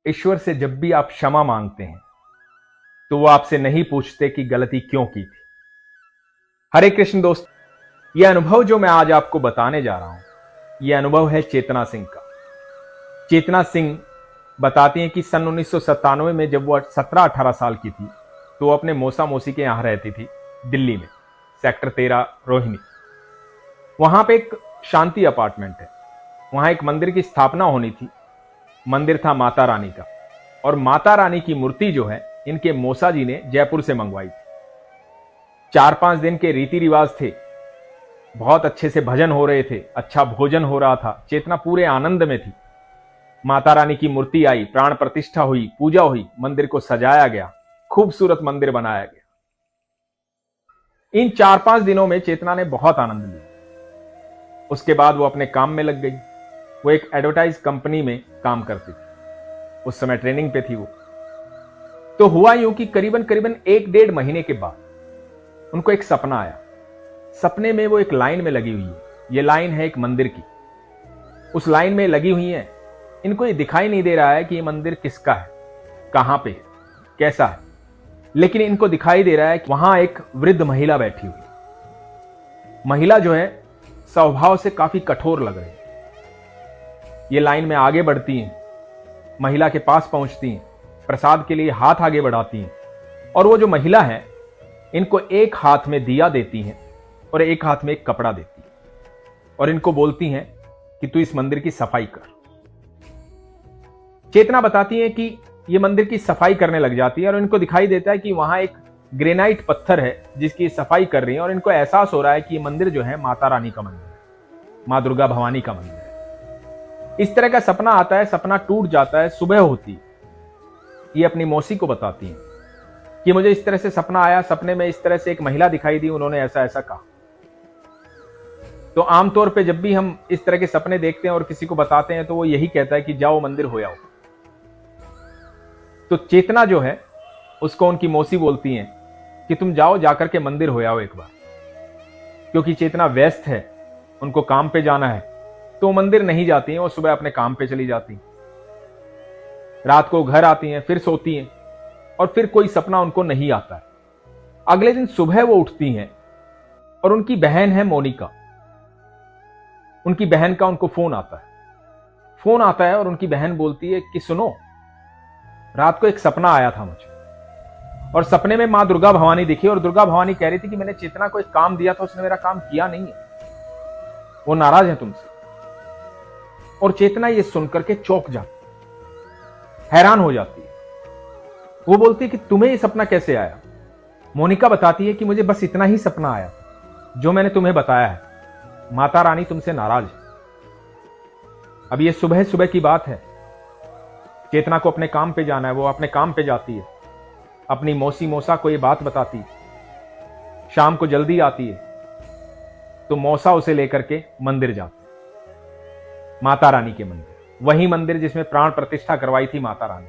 ईश्वर से जब भी आप क्षमा मांगते हैं तो वो आपसे नहीं पूछते कि गलती क्यों की थी। हरे कृष्ण दोस्त, यह अनुभव जो मैं आज आपको बताने जा रहा हूं, यह अनुभव है चेतना सिंह का। चेतना सिंह बताती हैं कि सन 1997 में जब वो 17-18 साल की थी तो वो अपने मौसा मौसी के यहां रहती थी दिल्ली में, सेक्टर 13 रोहिणी। वहां पे एक शांति अपार्टमेंट है, वहां एक मंदिर की स्थापना होनी थी। मंदिर था माता रानी का, और माता रानी की मूर्ति जो है इनके मौसा जी ने जयपुर से मंगवाई थी। 4-5 दिन के रीति रिवाज थे, बहुत अच्छे से भजन हो रहे थे, अच्छा भोजन हो रहा था, चेतना पूरे आनंद में थी। माता रानी की मूर्ति आई, प्राण प्रतिष्ठा हुई, पूजा हुई, मंदिर को सजाया गया, खूबसूरत मंदिर बनाया गया। इन 4-5 दिनों में चेतना ने बहुत आनंद लिया। उसके बाद वो अपने काम में लग गई। वो एक एडवर्टाइज कंपनी में काम करती थी, उस समय ट्रेनिंग पे थी वो। तो हुआ यूं कि करीबन 1-1.5 महीने के बाद उनको एक सपना आया। सपने में वो एक लाइन में लगी हुई है। ये लाइन है एक मंदिर की। उस लाइन में लगी हुई है, इनको ये दिखाई नहीं दे रहा है कि ये मंदिर किसका है, कहां पे है, कैसा है, लेकिन इनको दिखाई दे रहा है कि वहां एक वृद्ध महिला बैठी हुई है। महिला जो है स्वभाव से काफी कठोर लग रही है। ये लाइन में आगे बढ़ती हैं, महिला के पास पहुंचती हैं, प्रसाद के लिए हाथ आगे बढ़ाती हैं, और वो जो महिला है इनको एक हाथ में दिया देती हैं और एक हाथ में एक कपड़ा देती है, और इनको बोलती हैं कि तू इस मंदिर की सफाई कर। चेतना बताती है कि ये मंदिर की सफाई करने लग जाती है, और इनको दिखाई देता है कि वहां एक ग्रेनाइट पत्थर है जिसकी सफाई कर रही है, और इनको एहसास हो रहा है कि ये मंदिर जो है माता रानी का मंदिर है, मां दुर्गा भवानी का मंदिर है। इस तरह का सपना आता है, सपना टूट जाता है, सुबह होती है। ये अपनी मौसी को बताती हैं कि मुझे इस तरह से सपना आया, सपने में इस तरह से एक महिला दिखाई दी, उन्होंने ऐसा ऐसा कहा। तो आमतौर पे जब भी हम इस तरह के सपने देखते हैं और किसी को बताते हैं तो वो यही कहता है कि जाओ मंदिर हो आओ। तो चेतना जो है उसको उनकी मौसी बोलती हैं कि तुम जाओ, जाकर के मंदिर हो आओ एक बार। क्योंकि चेतना व्यस्त है, उनको काम पे जाना है, तो मंदिर नहीं जाती हैं, वो सुबह अपने काम पे चली जाती हैं। रात को घर आती हैं, फिर सोती हैं, और फिर कोई सपना उनको नहीं आता है। अगले दिन सुबह वो उठती हैं और उनकी बहन है मोनिका, उनकी बहन का उनको फोन आता है और उनकी बहन बोलती है कि सुनो, रात को एक सपना आया था मुझे, और सपने में मां दुर्गा भवानी दिखी, और दुर्गा भवानी कह रही थी कि मैंने चेतना को एक काम दिया था, उसने मेरा काम किया नहीं है, वो नाराज है तुमसे। और चेतना ये सुनकर के चौंक जाती, हैरान हो जाती है। वो बोलती है कि तुम्हें ये सपना कैसे आया? मोनिका बताती है कि मुझे बस इतना ही सपना आया जो मैंने तुम्हें बताया है, माता रानी तुमसे नाराज है। अब ये सुबह सुबह की बात है, चेतना को अपने काम पे जाना है, वो अपने काम पे जाती है, अपनी मौसी मौसा को ये बात बताती है। शाम को जल्दी आती है तो मौसा उसे लेकर के मंदिर जाती है, माता रानी के मंदिर, वही मंदिर जिसमें प्राण प्रतिष्ठा करवाई थी माता रानी।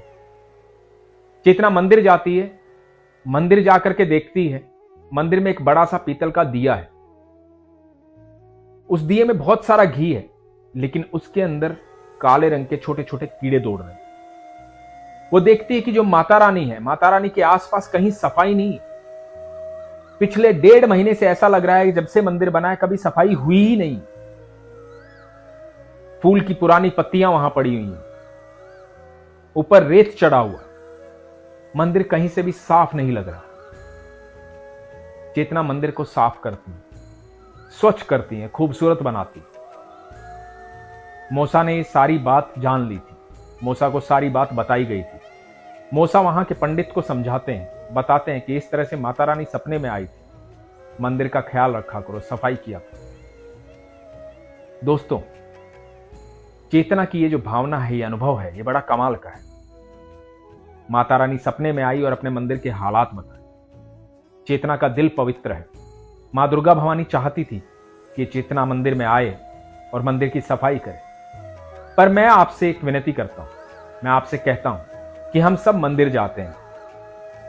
चेतना मंदिर जाती है, मंदिर जाकर के देखती है, मंदिर में एक बड़ा सा पीतल का दिया है। उस दिए में बहुत सारा घी है, लेकिन उसके अंदर काले रंग के छोटे छोटे कीड़े दौड़ रहे हैं। वो देखती है कि जो माता रानी है, माता रानी के आसपास कहीं सफाई नहीं है। पिछले 1.5 महीने से ऐसा लग रहा है कि जब से मंदिर बना है कभी सफाई हुई ही नहीं। फूल की पुरानी पत्तियां वहां पड़ी हुई हैं, ऊपर रेत चढ़ा हुआ, मंदिर कहीं से भी साफ नहीं लग रहा। चेतना मंदिर को साफ करती है, स्वच्छ करती है, खूबसूरत बनाती। मौसा ने सारी बात जान ली थी, मौसा को सारी बात बताई गई थी। मौसा वहां के पंडित को समझाते हैं, बताते हैं कि इस तरह से माता रानी सपने में आई थी, मंदिर का ख्याल रखा करो, सफाई किया करो। दोस्तों, चेतना की ये जो भावना है, ये अनुभव है, ये बड़ा कमाल का है। माता रानी सपने में आई और अपने मंदिर के हालात बताए। चेतना का दिल पवित्र है। मां दुर्गा भवानी चाहती थी कि चेतना मंदिर में आए और मंदिर की सफाई करे। पर मैं आपसे एक विनती करता हूं, मैं आपसे कहता हूं कि हम सब मंदिर जाते हैं।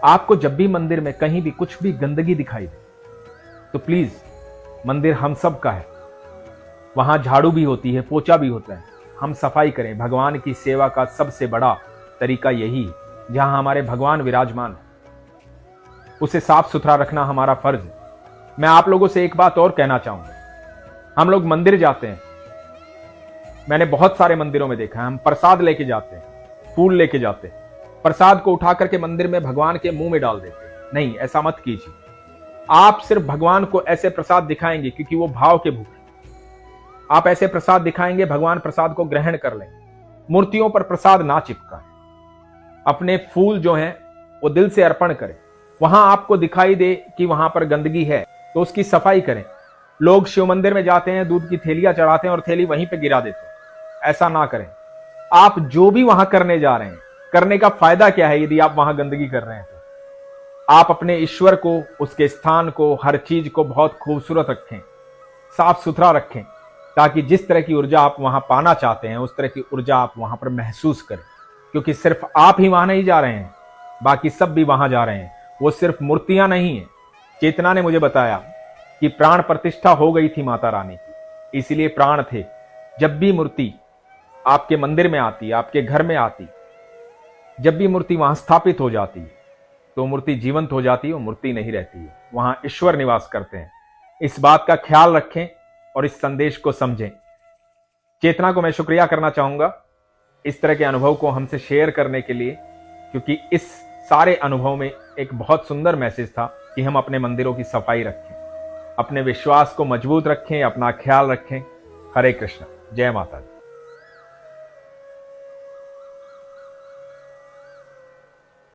आपको जब भी मंदिर में कहीं भी कुछ भी गंदगी दिखाई दे तो प्लीज, मंदिर हम सब का है, वहां झाड़ू भी होती है, पोछा भी होता है, हम सफाई करें। भगवान की सेवा का सबसे बड़ा तरीका यही है, जहां हमारे भगवान विराजमान है उसे साफ सुथरा रखना हमारा फर्ज है। मैं आप लोगों से एक बात और कहना चाहूंगा, हम लोग मंदिर जाते हैं, मैंने बहुत सारे मंदिरों में देखा है, हम प्रसाद लेके जाते हैं, फूल लेके जाते हैं, प्रसाद को उठा करके मंदिर में भगवान के मुंह में डाल देते हैं। नहीं, ऐसा मत कीजिए। आप सिर्फ भगवान को ऐसे प्रसाद दिखाएंगे क्योंकि वो भाव के भूखे, आप ऐसे प्रसाद दिखाएंगे, भगवान प्रसाद को ग्रहण कर लेंगे। मूर्तियों पर प्रसाद ना चिपकाएं, अपने फूल जो हैं वो दिल से अर्पण करें। वहां आपको दिखाई दे कि वहां पर गंदगी है तो उसकी सफाई करें। लोग शिव मंदिर में जाते हैं, दूध की थैलियां चढ़ाते हैं और थैली वहीं पे गिरा देते हैं। ऐसा ना करें। आप जो भी वहां करने जा रहे हैं, करने का फायदा क्या है यदि आप वहां गंदगी कर रहे हैं? तो आप अपने ईश्वर को, उसके स्थान को, हर चीज को बहुत खूबसूरत रखें, साफ सुथरा रखें, ताकि जिस तरह की ऊर्जा आप वहां पाना चाहते हैं उस तरह की ऊर्जा आप वहां पर महसूस करें। क्योंकि सिर्फ आप ही वहां नहीं जा रहे हैं, बाकी सब भी वहां जा रहे हैं। वो सिर्फ मूर्तियां नहीं है। चेतना ने मुझे बताया कि प्राण प्रतिष्ठा हो गई थी माता रानी की, इसलिए प्राण थे। जब भी मूर्ति आपके मंदिर में आती, आपके घर में आती, जब भी मूर्ति वहां स्थापित हो जाती है तो मूर्ति जीवंत हो जाती है, वो मूर्ति नहीं रहती है, वहां ईश्वर निवास करते हैं। इस बात का ख्याल रखें और इस संदेश को समझें। चेतना को मैं शुक्रिया करना चाहूंगा इस तरह के अनुभव को हमसे शेयर करने के लिए, क्योंकि इस सारे अनुभव में एक बहुत सुंदर मैसेज था कि हम अपने मंदिरों की सफाई रखें, अपने विश्वास को मजबूत रखें, अपना ख्याल रखें। हरे कृष्ण, जय माता दी।